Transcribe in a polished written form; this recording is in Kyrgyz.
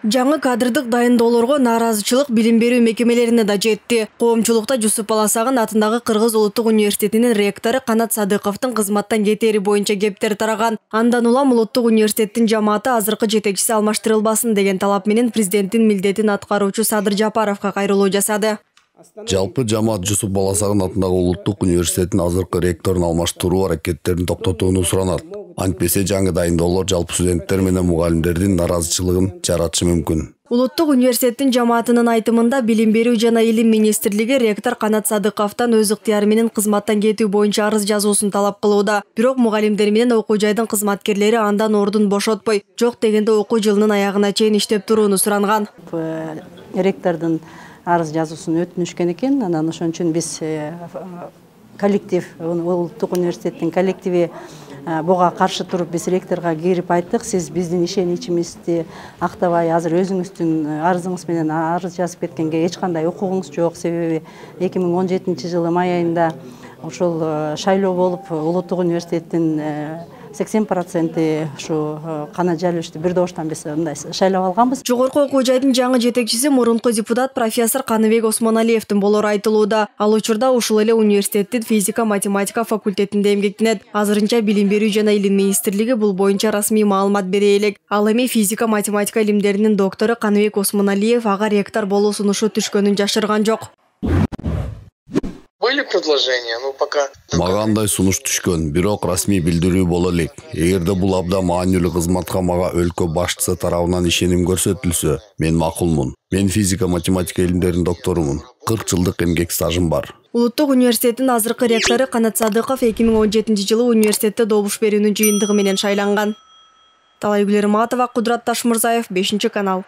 Жаңы кадрдык дайындоолорго нааразычылык билим берүү мекемелерине да жетти. Коомчулукта Жусуп Баласагын атындагы Кыргыз Улуттук университетинин ректору Канат Садыковдун кызматтан кетери боюнча кептер тараган. Андан улам Улуттук университеттин жамааты азыркы жетекчиси алмаштырылбасын деген талап менен президенттин милдетин аткаруучу Садыр Жапаровго кайрылуу жасады. Жалпы жамаат Жусуп Баласагын атындагы Улуттук университеттин азыркы ректорун алмаштыруу аракеттерин токтотууну суранат. Антпесе жаңы дайындоолор жалпы студенттер менен мугалимдердин наразычылыгын жаратышы мүмкүн. Улуттук университеттин жамаатынын айтымында билим берүү жана илим министрлиги ректор Канат Садыковдон өз ыктыяры менен кызматтан кетүү боюнча арыз жазуусун талап кылууда. Бирок мугалимдер менен окуу жайдын кызматкерлери андан ордун бошотпой, жок дегенде окуу жылынын аягына чейин иштеп турууну суранган. Ректордун арыз жазуусун өтүнүшкөн экен. Анан ошон үчүн биз коллектив, Улуттук университеттин коллективи буга каршы туруп биз ректорго кирип айттык, сиз биздин ишеничибизди актабай азыр өзүңүздүн арызыңыз менен арыз жазып кеткенге эч кандай укугуңуз жок. Себеби 2017 май айында ошол шайлоо болуп Улуттук университеттин 80% ушу кана жалышты бир доштан биз мындай шайлап алганбыз. Жогорку окуу жайдын жаңы жетекчиси мурунку депутат профессор Каныбек Осмоналиевдин болору айтылууда. Ал учурда ушул эле университеттин физика-математика факультетинде эмгектенет. Азырынча билим берүү жана илим министрлиги бул боюнча расмий маалымат бере элек. Ал эми физика-математика илимдеринин доктору Каныбек Осмоналиев ага ректор болуу сунушу түшкөнүн жашырган жок. Были предложения, но пока... Мага андай сунуш түшкөн, бирок расмий билдирүү боло элек. Эгерде бул абдан маанилүү кызматка мага өлкө башчысы тарабынан ишеним көрсөтүлсө, мен макулмун. Мен физика-математика илимдеринин докторумун. 40 жылдык эмгек стажым бар. Улуттук университеттин азыркы ректору Канат Садыков 2017 жылы университетте добуш берүүнүн жыйынтыгы менен шайланган. Талайгүл Эрматова, Кудрат Ташмурзаев, 5-канал.